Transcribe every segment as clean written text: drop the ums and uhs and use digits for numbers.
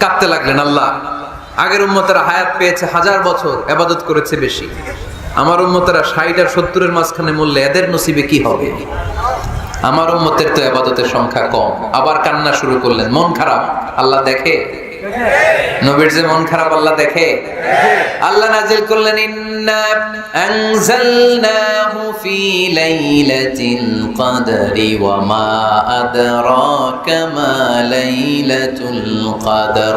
কাঁদতে লাগলেন, আল্লাহ আগের উম্মতেরা হায়াত পেয়েছে 1000 বছর, ইবাদত করেছে বেশি, আমার উম্মতেরা 60 আর 70-এর মাঝখানে মরলে এদের নসিবে কি হবে? আমার উম্মতের তো ইবাদতের সংখ্যা কম। আবার কান্না শুরু করলেন, মন খারাপ আল্লাহ দেখে, নবীর যে মন খারাপ আল্লাহ দেখে। আল্লাহ নাজিল করলেন, ইন্না আনজালনাহু ফি লাইলাতিল কদরি ওয়া মা আদরাকা মা লাইলাতুল কদর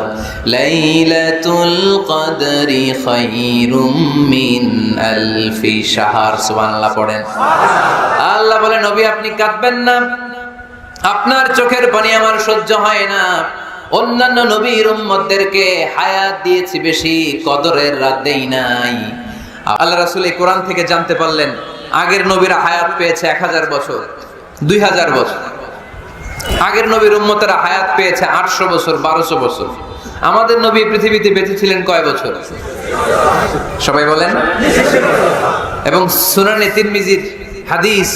লাইলাতুল কদরি খায়রুম মিন আলফি শাহর। সুবহানাল্লাহ পড়েন। আল্লাহ বলে, নবী আপনি কাঁদবেন না, আপনার চোখের পানি আমার সহ্য হয় না। অন্যান্য নবীর উম্মতদেরকে হায়াত দিয়েছি বেশি, কদরের রাত দেই নাই। আল্লাহ রাসূল এই কোরআন থেকে জানতে পারলেন আগের নবীরা হায়াত পেয়েছে 1000 বছর, 2000 বছর। আগের নবীর উম্মতেরা হায়াত পেয়েছে 800 বছর, 1200 বছর। আমাদের নবী পৃথিবীতে বেঁচে ছিলেন কয় বছর? সবাই বলেন। এবং সুনানে তিরমিজির হাদিস,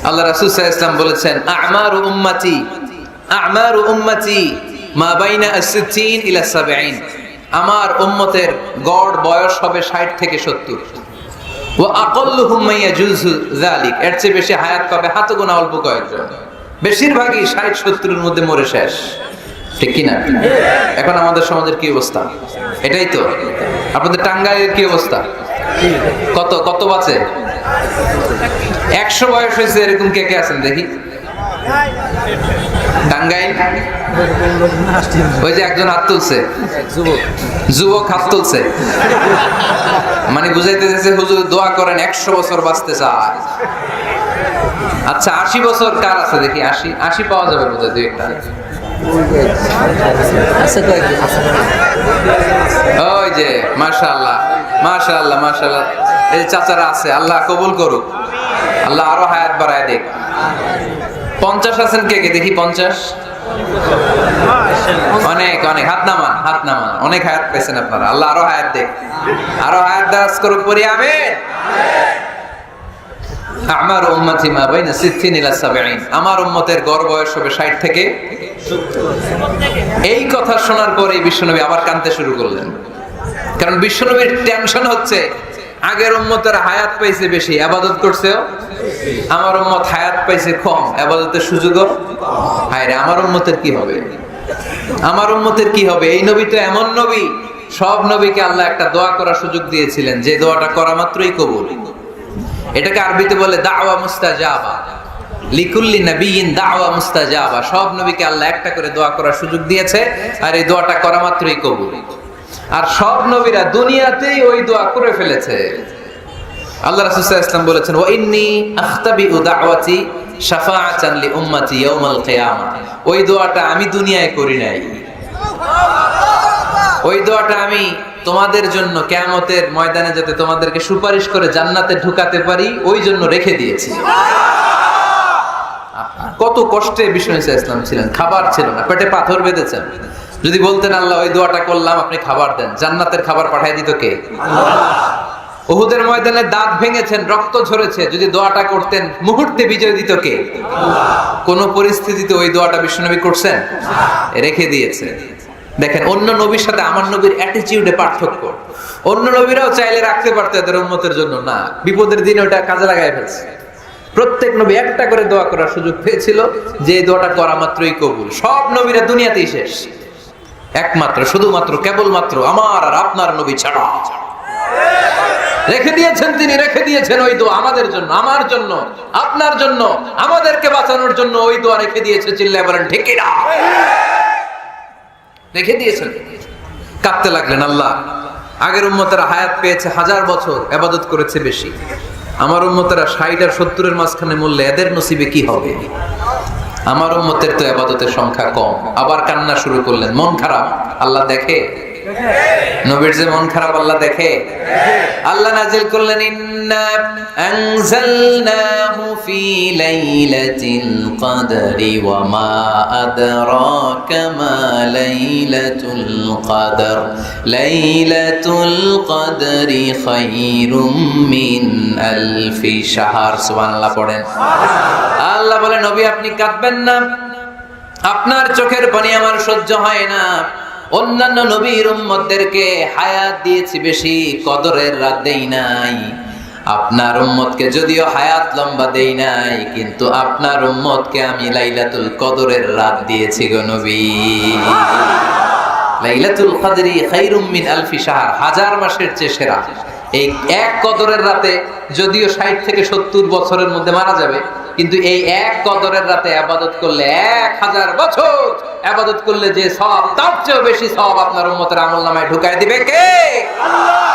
আল্লাহ রাসূল সাল্লাল্লাহু আলাইহি ওয়াসাল্লাম বলেছেন, আমারু উম্মতি মা বাইনা আস-সিত্তিন ইলা 70। আমার উম্মতের গড় বয়স হবে 60 থেকে 70। ওয়া আকাল্লুহুম মা ইয়াজুজু যালিক, এর চেয়ে বেশি হায়াত পাবে হাতে গোনা অল্প কয়েকজন। বেশিরভাগই 60-70-এর মধ্যে মরে শেষ, ঠিক কি না? এখন আমাদের সমাজের কি অবস্থা? এটাই তো। আপনাদের টাঙ্গাইলের কি অবস্থা? কত কত বাঁচে? 100 বয়স হয়েছে এরকম কে কে আছেন দেখি? টাঙ্গাইল ওই যে একজন হাত তুলছে, যুবক হাত তুলছে, মানে বুঝাইতে চাইছে হুজুর দোয়া করেন 100 বছর বাঁচতে চায়। আচ্ছা 80 বছর কার আছে দেখি? 80 পাওয়া যাবে বোধহয় দুই একটা। ওই যে মাশাআল্লাহ মাশাআল্লাহ মাশাআল্লাহ, এই চাচারা আছে, আল্লাহ কবুল করুক, আল্লাহ আরো হায়াত বাড়ায় দেখ। 50 আছেন কে কে দেখি? 50 অনেক অনেক, হাত নামান হাত নামান, অনেক হায়াত পেয়েছেন আপনারা, আল্লাহ আরো হায়াত দেখ, আরো হায়াত দারাজ করুক, পড়ি আমিন। আমার উম্মতি মা বাইনা 60 ইলা 70, আমার উম্মতের গড় বয়স হবে 60 থেকে 70। এই কথা শোনার পরে বিশ্বনবী আবার কাঁদতে শুরু করলেন, কারণ বিশ্বনবীর টেনশন হচ্ছে আগের উম্মতের হায়াত পাইছে বেশি, ইবাদত করছেও, আমার উম্মত হায়াত পাইছে কম, ইবাদতের সুযোগও। হায় রে, আমার উম্মতের কি হবে? আমার উম্মতের কি হবে? এই নবী তো এমন নবী, সব নবীকে আল্লাহ একটা দোয়া করার সুযোগ দিয়েছিলেন, যে দোয়াটা করা মাত্রই কবুল। এটাকে আরবিতে বলে দাওয়া মুস্তাজাবা, লিকুল্লি নবিয়িন দাওয়া মুস্তাজাবা। সব নবীকে আল্লাহ একটা করে দোয়া করার সুযোগ দিয়েছে, আর এই দোয়াটা করা মাত্রই কবুল। আর সব নবীরা দুনিয়াতেই ওই দোয়া করে ফেলেছে। আল্লাহ রাসূল সাল্লাল্লাহু আলাইহি ওয়াসাল্লাম বলেছেন, ওয়া ইন্নী আখতাবিউ দাওয়াতি শাফাআতান লি উম্মতি ইয়াউমাল কিয়ামা। ওই দোয়াটা আমি দুনিয়ায় করি নাই, ওই দোয়াটা আমি তোমাদের জন্য কিয়ামতের ময়দানে যাতে তোমাদেরকে সুপারিশ করে জান্নাতে ঢুকাতে পারি, ওই জন্য রেখে দিয়েছি। কত কষ্টে বিষ্ণু ইসা ইসলাম ছিলেন, খাবার ছিল না, পেটে পাথর বেঁধেছেন। যদি বলতেন আল্লাহ ওই দোয়াটা করলাম, আপনি খাবার দেন, জান্নাতের খাবার পাঠিয়ে দিত কে? আল্লাহ। উহুদের ময়দানে দাঁত ভেঙেছেন, রক্ত ঝরেছে, যদি দোয়াটা করতেন মুহূর্তে বিজয় দিত কে? আল্লাহ। কোন পরিস্থিতিতে ওই দোয়াটা বিশ্বনবী করছেন? রেখে দিয়েছে। দেখেন, অন্য নবীর সাথে আমার নবীর অ্যাটিটিউডে পার্থক্য। অন্য নবীরাও চাইলে রাখতে পারতো এদের উম্মতের জন্য, না, বিপদের দিনে ওটা কাজে লাগায় ফেলছে। প্রত্যেক নবী একটা করে দোয়া করার সুযোগ পেয়েছিল, যে দোয়াটা করা মাত্রই কবুল। সব নবীরা দুনিয়াতেই শেষ, একমাত্র শুধুমাত্র কেবলমাত্র আমার আর আপনার নবী ছাড়া রেখে দিয়েছেন তিনি, রেখে দিয়েছেন ওই দোয়া আমাদের জন্য, আমার জন্য, আপনার জন্য, আমাদেরকে বাঁচানোর জন্য ওই দোয়া রেখে দিয়েছে। চিল্লায় বলেন ঠিক কিনা? রেখে দিয়েছেন। কাঁদতে লাগলেন, আল্লাহ আগের উম্মতেরা হায়াত পেয়েছে 1000 বছর, ইবাদত করেছে বেশি, আমার উম্মতেরা 60 আর 70-এর মাঝখানে মরলে এদের নসিবে কি হবে? আমার উম্মতের তো ইবাদতের সংখ্যা কম। আবার কান্না শুরু করলেন, মন খারাপ আল্লাহ দেখে, নবীর যে মন খারাপ আল্লাহ দেখে। আল্লাহ নাজিল করলেন, ইন্না আনজালনাহু ফি লাইলাতিল কদরি ওয়া মা আদরাকা মা লাইলাতুল কদর লাইলাতুল কদরি খায়রুম মিন আলফি শাহর। সুবহানাল্লাহ পড়েন। আল্লাহ বলে, নবী আপনি কাঁদবেন না, আপনার চোখের পানি আমার সহ্য হয় না। অন্যান্য নবীর উম্মতদেরকে হায়াত দিয়েছি বেশি, কদরের রাত দেই নাই। আপনার উম্মতকে যদিও হায়াত লম্বা দেই নাই, কিন্তু আপনার উম্মতকে আমি লাইলাতুল কদরের রাত দিয়েছি গো নবী। লাইলাতুল কদরি খায়রুম মিন আলফি শাহর, হাজার মাসের চেয়ে সেরা। এই এক কদরের রাতে যদিও 60 থেকে 70 বছরের মধ্যে মারা যাবে, কিন্তু এই এক কদরের রাতে ইবাদত করলে 1000 বছর ইবাদত করলে যে সওয়াব, তার চেয়েও বেশি সওয়াব আপনার উম্মতের আমলনামায় ঢুকায় দিবে কে? আল্লাহ।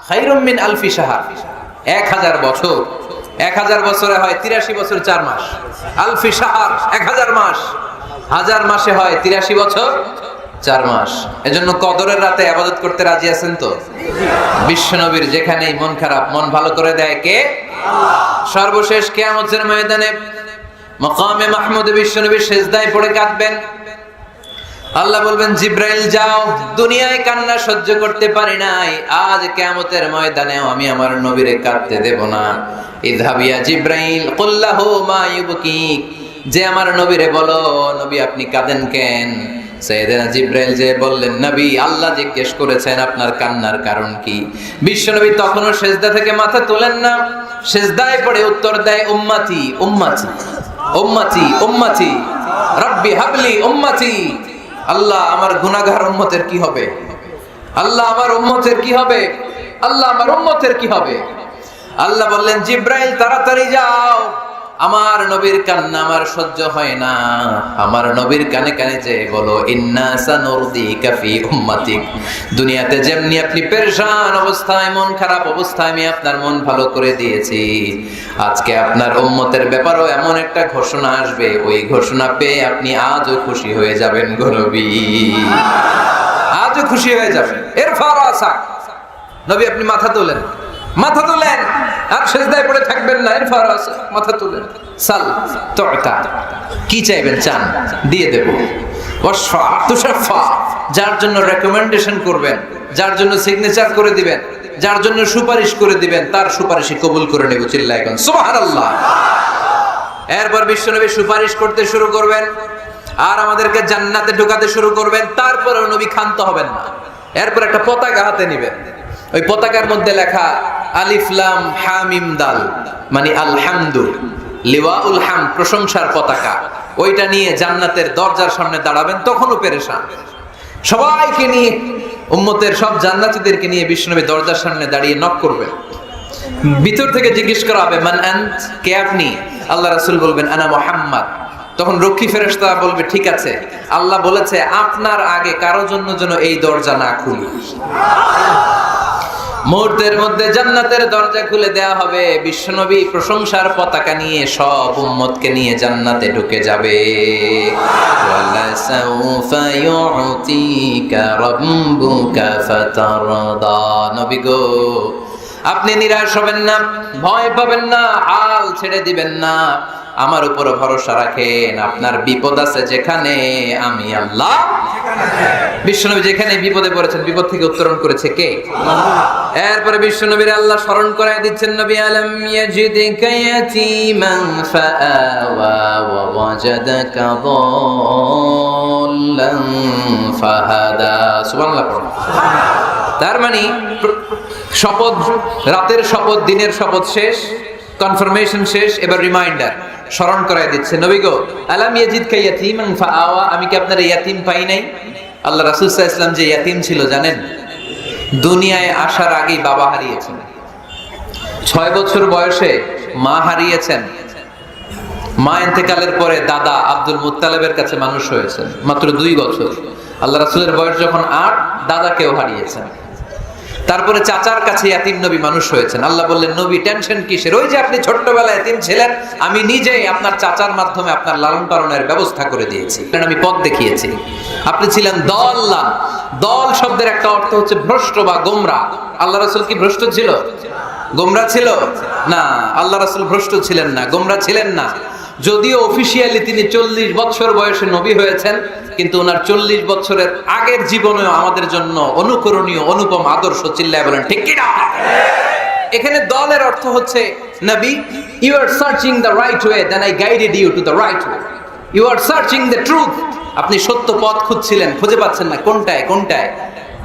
খায়রুম মিন আলফি শাহর, 1000 বছর। 1000 বছরে হয় 83 বছর 4 মাস। আলফি শাহর 1000 মাস, 1000 মাসে হয় 83 বছর 4 মাস। এজন্য কদরের রাতে ইবাদত করতে রাজি আছেন তো? বিশ্বনবীর যেখানেই মন খারাপ, মন ভালো করে দেয় কে? আল্লাহ। সর্বশেষ কিয়ামতের ময়দানে মাকামে মাহমুদে বিশ্বনবী সিজদায় পড়ে কাঁদবেন। আল্লাহ বলবেন, জিব্রাইল যাও, দুনিয়ায় কান্না সহ্য করতে পারি নাই, আজ কিয়ামতের ময়দানেও আমি আমার নবীরে কাঁদতে দেব না। ইযহাবিয়া জিব্রাইল কুল্লাহু মা ইউবকিক, যে আমার নবীরে বলো, নবী আপনি কাঁদেন কেন? সাইয়েদনা জিব্রাইল যে বললেন, নবী আল্লাহ জিজ্ঞেস করেছেন আপনার কান্নার কারণ কি। বিশ্বনবী তখনও সিজদা থেকে মাথা তোলেন না, সিজদায় পড়ে উত্তর দেয়, উম্মতি উম্মতি উম্মতি উম্মতি রব্বি হাবলি উম্মতি। আল্লাহ আমার গুনাহগার উম্মতের কি হবে? আল্লাহ আমার উম্মতের কি হবে? আল্লাহ আমার উম্মতের কি হবে? আল্লাহ বললেন, জিব্রাইল তাড়াতাড়ি যাও, আমার নবীর কান্না আমার সহ্য হয় না। আমার নবীর কানে কানে যে বলো, ইন্না সানুরদিকা ফি উম্মাতিক, দুনিয়াতে যেমনি আপনি পেরেশান অবস্থায়, মন খারাপ অবস্থায় আমি আপনার মন ভালো করে দিয়েছি, আজকে আপনার উম্মতের ব্যাপারও এমন একটা ঘোষণা আসবে, ওই ঘোষণা পেয়ে আপনি আজও খুশি হয়ে যাবেন গো নবী, আজও খুশি হয়ে যাবেন। ইরফা রাসাক, নবী আপনি মাথা তোলেন, মাথা তোলেন, আর সিজদায় পড়ে থাকবেন না। ইরফা রাসাক, মাথা তোলেন। সাল তুতা, কি চাইবেন চান দিয়ে দেব। ওয়াশফা তুশাফা, যার জন্য রেকমেন্ডেশন করবেন, যার জন্য সিগনেচার করে দিবেন, যার জন্য সুপারিশ করে দিবেন, তার সুপারিশই কবুল করে নেব। চিল্লায় কোন সুবহানাল্লাহ। এরপর বিশ্বনবী সুপারিশ করতে শুরু করবেন আর আমাদেরকে জান্নাতে ঢোকাতে শুরু করবেন। তারপরে নবী ক্ষান্ত হবেন না। এরপর একটা পতাকা হাতে নেবেন, ওই পতাকার মধ্যে লেখা আলিফ লাম হা মিম দাল, মানে আলহামদু, লিওয়াউল হামদ, প্রশংসার পতাকা। ওইটা নিয়ে জান্নাতের দরজার সামনে দাঁড়াবেন। তখনও পেরেশান, সবাইকে নিয়ে, উম্মতের সব জান্নাতীদেরকে নিয়ে বিশ্বনবী দরজার সামনে দাঁড়িয়ে নক করবেন। ভিতর থেকে জিজ্ঞেস করা হবে, মান আনত, কে আপনি? আল্লাহ রাসূল বলবেন, আনা মুহাম্মদ। তখন রক্ষী ফেরেশতা বলবে, ঠিক আছে, আল্লাহ বলেছে আপনার আগে কারো জন্য যেন এই দরজা না খুলি। মুহূর্তের মধ্যে জান্নাতের দরজা খুলে দেয়া হবে। বিশ্বনবী প্রশংসার পতাকা নিয়ে সব উম্মতকে নিয়ে জান্নাতে ঢুকে যাবে। ওয়ালা সাউফা ইউতিকা রাব্বুকা ফাতারদা, নবী গো আপনি নিরাশ হবেন না, ভয় পাবেন না, হাল ছেড়ে দিবেন না, আমার উপর ভরসা রাখেন। আপনার বিপদ আছে যেখানে, আমি আল্লাহ। বিশ্বনবী যেখানে বিপদে পড়েছেন, বিপদ থেকে উত্তরণ করেছে কে? এরপরে বিশ্বনবীর আল্লাহ স্মরণ করায় দিচ্ছেন, নবী আলাম ইয়াজিদিকা ইয়াতীমান ফাআওয়া ওয়া ওয়াজাদাকা দাল্লান ফাহাদা। সুবহানাল্লাহ। তার মানে শপথ, রাতের শপথ, দিনের শপথ শেষ, কনফার্মেশন শেষ, এবার রিমাইন্ডার, স্মরণ করায় দিচ্ছে, নবী গো আলাম ইয়াজিদকা ইয়াতীমান ফাআওয়া, আমি কি আপনার ইয়াতীম পাই নাই? আল্লাহ রাসূল সাল্লাল্লাহু আলাইহি ওয়াসাল্লাম যে ইয়াতীম ছিল জানেন? দুনিয়ায় আসার আগেই বাবা হারিয়েছেন, 6 বছর বয়সে মা হারিয়েছেন, মা ইন্তেকালের পরে দাদা আব্দুল মুত্তালিবের কাছে মানুষ হয়েছেন মাত্র 2 বছর। আল্লাহ রাসূলের বয়স যখন 8, দাদাকেও হারিয়েছেন। তারপরে চাচার কাছে ইয়াতীম নবী মানুষ হয়েছেন। আল্লাহ বললেন, নবী টেনশন কিসের? ওই যে আপনি ছোট্টবেলায় ইয়াতীম ছিলেন, আমি নিজেই আপনার চাচার মাধ্যমে আপনার লালন পালনের ব্যবস্থা করে দিয়েছি, কারণ আমি পথ দেখিয়েছি। আপনি ছিলেন দল্লান। দল শব্দের একটা অর্থ হচ্ছে ভ্রষ্ট বা গোমরা। আল্লাহ রাসূল কি ভ্রষ্ট ছিল? গোমরা ছিল না। আল্লাহ রাসূল ভ্রষ্ট ছিলেন না, গোমরা ছিলেন না। যদিও অফিশিয়ালি তিনি 40 বছর বয়সে নবী হয়েছেন, কিন্তু ওনার 40 বছরের আগের জীবনেও আমাদের জন্য অনুকরণীয়, অনুপম আদর্শ। চিল্লায় বলেন ঠিক কি না? এখানে দলের অর্থ হচ্ছে, নবী you are searching the right way, then I guided you to the right way. You are searching the truth, আপনি সত্য পথ খুঁজছিলেন, খুঁজে পাচ্ছেন না, কোনটায় কোনটায়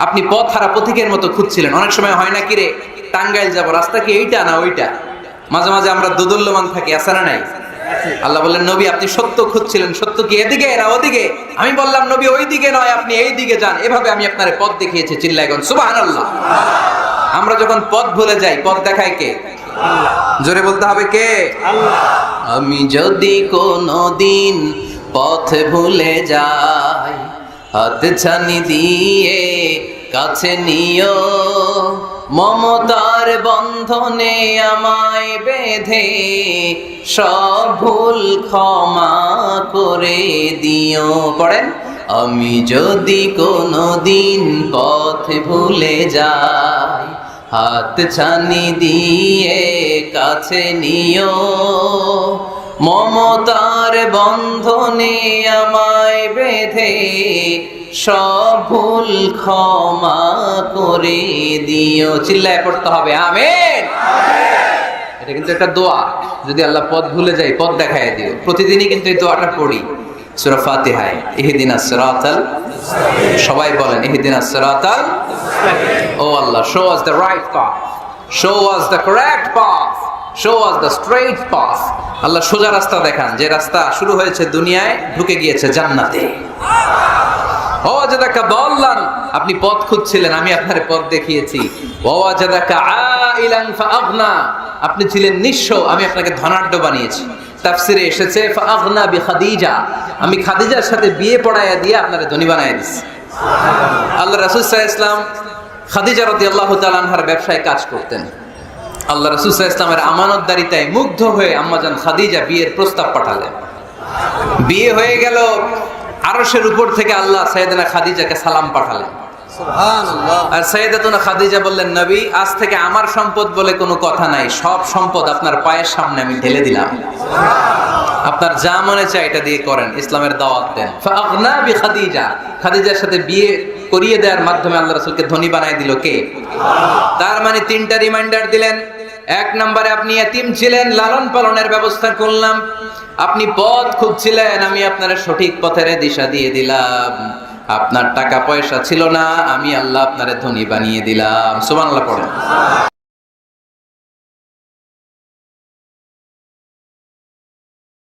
আপনি পথ হারা পথিকের মতো খুঁজছিলেন। অনেক সময় হয় না কি রে, টাঙ্গাইল যাব, রাস্তা কি এইটা না ওইটা? মাঝে মাঝে আমরা দোদুল্যমান থাকি, আছে না নাই? আল্লাহ বললেন নবী আপনি সত্য খুঁজছিলেন, সত্য কি এদিকে না ওদিকে? আমি বললাম নবী ওই দিকে নয়, আপনি এই দিকে যান। এভাবে আমি আপনার পথ দেখিয়েছি। চিল্লায় গন সুবহানাল্লাহ। আমরা যখন পথ ভুলে যাই, পথ দেখায় কে? আল্লাহ। জোরে বলতে হবে কে? আল্লাহ। আমি যদি কোনদিন পথ ভুলে যাই, হাত ছানি দিয়ে কাছে নিও, মমতার বন্ধনে আমায় বেঁধে সব ভুল ক্ষমা করে দিও। পড়েন, আমি যদি কোনদিন পথ ভুলে যাই, হাত ছানি দিয়ে কাছে নিও, মমতার বন্ধনে আমায় বেঁধে সব ভুল ক্ষমা করে দিও। চিল্লায় পড়তে হবে আমিন। এটা কিন্তু একটা দোয়া। যদি আল্লাহ পথ ভুলে যাই, পথ দেখায় দিও। প্রতিদিনই কিন্তু এই দোয়াটা পড়ি সূরা ফাতিহায়, ইহদিনাস সিরাতাল, সবাই বলেন ইহদিনাস সিরাতাল। ও আল্লাহ, show us the right path, show us the correct path, show us the straight path. আল্লাহ সোজা রাস্তা দেখান, যে রাস্তা শুরু হয়েছে দুনিয়ায়, ঢুকে গিয়েছে জান্নাতে। ওয়াজাদাকা দাল্লান, আপনি পথ খুঁজছিলেন, আমি আপনার পথ দেখিয়েছি। ওয়াজাদাকা আইলান ফাআগনা, আপনি ছিলেন নিঃস্ব, আমি আপনাকে ধনাঢ্য বানিয়েছি। তাফসিরে এসেছে ফাআগনা বিখাদিজা, আমি খাদিজার সাথে বিয়ে পড়ায়া দিয়ে আপনারে ধনী বানায় দিয়েছি। আল্লাহ রাসূল সাল্লাল্লাহু আলাইহি ওয়াসাল্লাম খাদিজা রাদিয়াল্লাহু তাআলা আনহার ব্যবসায় কাজ করতেন। আল্লাহ রাসূল সাল্লাল্লাহু আলাইহি ওয়াসাল্লামের আমানতদারিতায় মুগ্ধ হয়ে আম্মাজান খাদিজা বিয়ের প্রস্তাব পাঠালেন। বিয়ে হয়ে গেল, আরশের উপর থেকে আল্লাহ সাইয়েদানা খাদিজাকে সালাম পাঠালেন। সুবহানাল্লাহ। আর সাইয়েদাতুনা খাদিজা বললেন, নবী আজ থেকে আমার সম্পদ বলে কোনো কথা নাই, সব সম্পদ আপনার পায়ের সামনে আমি ঢেলে দিলাম, আপনার যা মনে চায় এটা দিয়ে করেন, ইসলামের দাওয়াত দেন। ফাআগনা বিখাদিজা, খাদিজার সাথে বিয়ে করিয়ে দেওয়ার মাধ্যমে আল্লাহ রাসূলকে ধনী বানায় দিল কে? তার মানে তিনটা রিমাইন্ডার দিলেন। এক নম্বরে আপনি এতিম ছিলেন, লালন পালনের ব্যবস্থা করলাম। আপনি পথ খুঁজছিলেন, আমি আপনার সঠিক পথের দিশা দিয়ে দিলাম। আপনার টাকা পয়সা ছিল না, আমি আল্লাহ আপনারে ধনী বানিয়ে দিলাম। সুবহানাল্লাহ পড়েন।